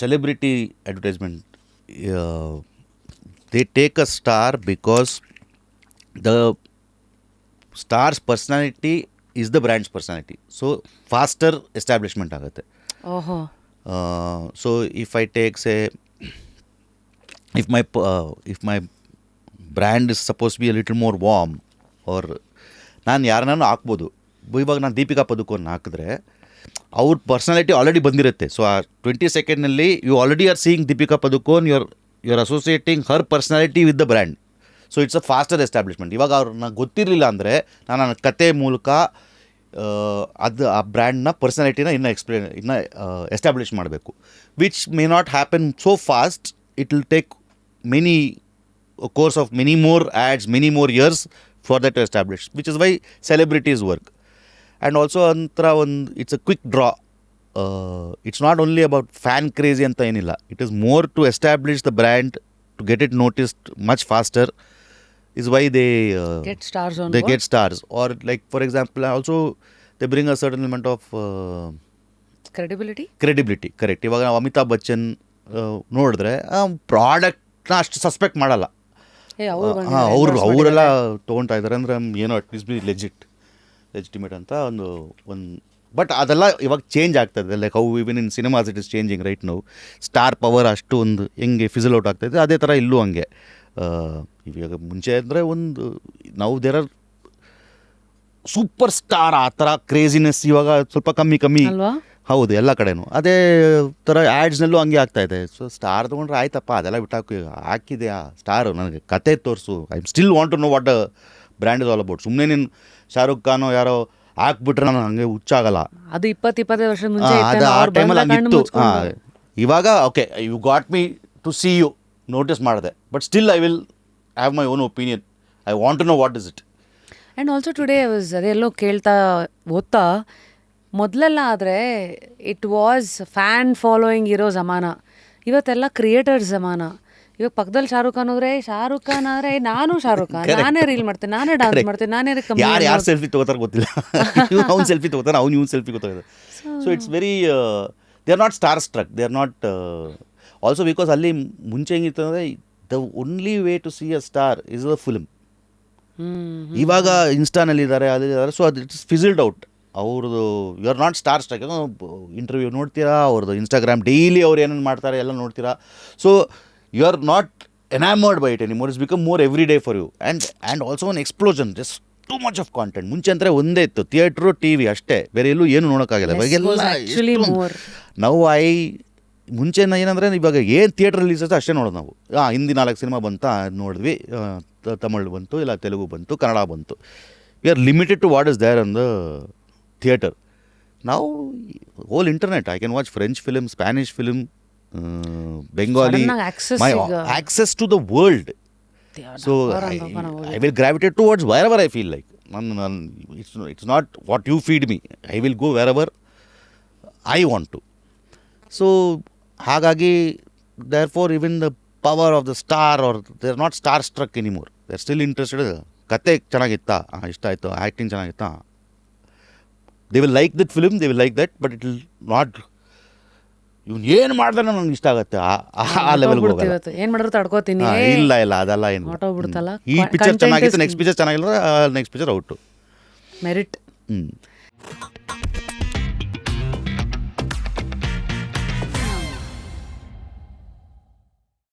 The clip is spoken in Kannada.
celebrity advertisement, they take a star because the star's personality is the brand's personality. So faster establishment ಆಗುತ್ತೆ. ಓಹೋ So if I take, say, if my brand is supposed to be a little more warm, or ನಾನು ಯಾರನ್ನಾನು ಹಾಕ್ಬೋದು. ಇವಾಗ ನಾನು ದೀಪಿಕಾ ಪದುಕೋನ್ ಹಾಕಿದ್ರೆ ಅವ್ರ ಪರ್ಸನಾಲಿಟಿ ಆಲ್ರೆಡಿ ಬಂದಿರುತ್ತೆ. ಸೊ ಆ 20 ಸೆಕೆಂಡ್ನಲ್ಲಿ you already are seeing Deepika Padukone, you are associating her personality with the brand. So it's a faster establishment. ಇವಾಗ ಅವ್ರನ್ನ ಗೊತ್ತಿರಲಿಲ್ಲ ಅಂದರೆ ನಾನು ನನ್ನ ಕತೆ ಮೂಲಕ ಅದು ಆ ಬ್ರ್ಯಾಂಡ್ನ ಪರ್ಸನಾಲಿಟಿನ ಇನ್ನೂ ಎಸ್ಟಾಬ್ಲಿಷ್ ಮಾಡಬೇಕು, which may not happen so fast. It will take many course of many more ads, many more years for that to establish, which is why celebrities work. And also it's a quick draw. It's not only about fan crazy anta enilla, it is more to establish the brand, to get it noticed much faster, is why they get stars on they board. get stars. Or like for example also they bring a certain element of credibility. Correct. ಇವಾಗ ನಾವು ಅಮಿತಾಬ್ ಬಚ್ಚನ್ ನೋಡಿದ್ರೆ ಪ್ರಾಡಕ್ಟ್ನ ಅಷ್ಟು ಸಸ್ಪೆಕ್ಟ್ ಮಾಡಲ್ಲ. ಅವರೆಲ್ಲ ತೊಗೊಳ್ತಾ ಇದ್ದಾರೆ ಅಂದರೆ ಏನೋ ಅಟ್ಲೀಸ್ಟ್ ಬಿ ಲೆಜಿಟಿಮೇಟ್ ಅಂತ ಒಂದು. ಬಟ್ ಅದೆಲ್ಲ ಇವಾಗ ಚೇಂಜ್ ಆಗ್ತಾಯಿದೆ. Like how even in cinemas it is changing right now. Star power ಅಷ್ಟು ಒಂದು ಹೆಂಗೆ ಫಿಸಲ್ ಔಟ್ ಆಗ್ತಾಯಿದೆ, ಅದೇ ಥರ ಇಲ್ಲೂ ಹಂಗೆ. ಇವಾಗ ಮುಂಚೆ ಅಂದರೆ ನಾವು ದೇರ್ ಆರ್ ಸೂಪರ್ ಸ್ಟಾರ್, ಆ ಥರ ಕ್ರೇಜಿನೆಸ್ ಇವಾಗ ಸ್ವಲ್ಪ ಕಮ್ಮಿ. ಹೌದು, ಎಲ್ಲ ಕಡೆನೂ ಅದೇ ಥರ ಆ್ಯಡ್ಸ್ನಲ್ಲೂ ಹಂಗೆ ಆಗ್ತಾಯಿದೆ. ಸೊ ಸ್ಟಾರ್ ತೊಗೊಂಡ್ರೆ ಆಯ್ತಪ್ಪ, ಅದೆಲ್ಲ ಹಾಕಿದೆಯಾ ಸ್ಟಾರು, ನನಗೆ ಕತೆ ತೋರಿಸು. I still want to know what the brand is all about. ಸುಮ್ಮನೆ ನೀನು ಶಾರುಖ್ ಖಾನೋ ಯಾರೋ ಹಾಕ್ಬಿಟ್ರೆ ನಾನು ಹಂಗೆ ಹುಚ್ಚಾಗಲ್ಲ. ಅದು 20-25 ವರ್ಷದ ಮುಂಚೆ ಅದು ಆ ಟೈಮಲ್ಲಿ ಹಂಗಿತ್ತು. ಇವಾಗ okay, you got me to see you, notice ಮಾಡಿದೆ, but still I will have my own opinion. I want to know what is it. And also today ಅದೆಲ್ಲೋ ಕೇಳ್ತಾ ಓದ್ತಾ, ಮೊದಲೆಲ್ಲ ಆದರೆ ಇಟ್ ವಾಸ್ ಫ್ಯಾನ್ ಫಾಲೋಯಿಂಗ್ ಇರೋ ಜಮಾನ, ಇವತ್ತೆಲ್ಲ ಕ್ರಿಯೇಟರ್ಸ್ ಜಮಾನ. ಇವಾಗ ಪಕ್ಕದಲ್ಲಿ ಶಾರುಖ್ ಖಾನ್ ಹೋದ್ರೆ ಶಾರುಖ್ ಖಾನ್ ಆದರೆ ನಾನು ಶಾರುಖ್ ಖಾನ್, ನಾನೇ ರೀಲ್ ಮಾಡ್ತೇನೆ, ನಾನೇ ಡಾನ್ಸ್ ಮಾಡ್ತೇನೆ, ನಾನೇ ಯಾರು ಸೆಲ್ಫಿ ತಗೋತಾರೆ ಗೊತ್ತಿಲ್ಲ. ಅವ್ನು ಸೆಲ್ಫಿ ತಗೋತಾನೆ, ಇವ್ನು ಸೆಲ್ಫಿ ಗೊತ್ತಾಗಿದೆ. So it's very they are not star struck, they are not also because ಅಲ್ಲಿ ಮುಂಚೆ ಹೆಂಗಿತ್ತು ಅಂದರೆ the only way to see a star is a film. ಇವಾಗ ಇನ್ಸ್ಟಾನಲ್ಲಿದ್ದಾರೆ, ಅದಿದ್ದಾರೆ. ಸೊ ಅದು ಇಟ್ಸ್ ಫಿಸಿಲ್ಡ್ ಔಟ್. ಅವ್ರದ್ದು you are not star struck. Interview ನೋಡ್ತೀರಾ, ಅವ್ರದ್ದು ಇನ್ಸ್ಟಾಗ್ರಾಮ್ ಡೈಲಿ ಅವ್ರು ಏನೇನು ಮಾಡ್ತಾರೆ ಎಲ್ಲ ನೋಡ್ತೀರಾ. So you are not enamoured by it anymore. It's become more every day for you. And also one explosion, just too much of content. ಮುಂಚೆ ಅಂದರೆ ಒಂದೇ ಇತ್ತು, ಥಿಯೇಟ್ರು, ಟಿ ವಿ ಅಷ್ಟೇ, ಬೇರೆ ಎಲ್ಲೂ ಏನು ನೋಡೋಕ್ಕಾಗಿಲ್ಲ. ಇವಾಗೆಲ್ಲ ನಾವು ಮುಂಚೆ ಏನಂದರೆ ಇವಾಗ ಏನು ಥಿಯೇಟ್ರ್ ರಿಲೀಸ್ ಆಗುತ್ತೆ ಅಷ್ಟೇ ನೋಡೋದು ನಾವು. ಹಿಂದಿ 4 ಸಿನಿಮಾ ಬಂತು, ಅದು ನೋಡಿದ್ವಿ, ತಮಿಳು ಬಂತು, ಇಲ್ಲ ತೆಲುಗು ಬಂತು, ಕನ್ನಡ ಬಂತು. We are limited to what is there on the theatre. Now whole internet, I can watch French film, Spanish film, Bengali, my access to the world. So I will gravitate towards wherever I feel like. It's not what you feed me. I will go wherever I want to. So hagagi, therefore even the power of the star, or they're not star struck anymore. They're still interested. ಕತೆ ಚೆನ್ನಾಗಿತ್ತಾ, ಇಷ್ಟ ಆಯಿತು, acting ಚೆನ್ನಾಗಿತ್ತಾ, they will like that film, they will like that, but it will not, ಇವನು ಏನು ಮಾಡಿದ್ರೆ ನನಗೆ ಇಷ್ಟ ಆಗುತ್ತೆ ಆ ಲೆವೆಲ್ಗೆ ಹೋಗಲ್ಲ. ಏನು ಮಾಡಿದ್ರು ತಡ್ಕೋತೀನಿ, ಇಲ್ಲ ಅದೆಲ್ಲ ಏನು ಹೊರಟೋಗ್ಬಿಡ್ತಲ್ಲ. ಈ ಪಿಕ್ಚರ್ ಚೆನ್ನಾಗಿತ್ತು, ನೆಕ್ಸ್ಟ್ ಪಿಕ್ಚರ್ ಚೆನ್ನಾಗಿಲ್ಲ, ನೆಕ್ಸ್ಟ್ ಪಿಕ್ಚರ್ ಔಟು. ಮೆರಿಟ್.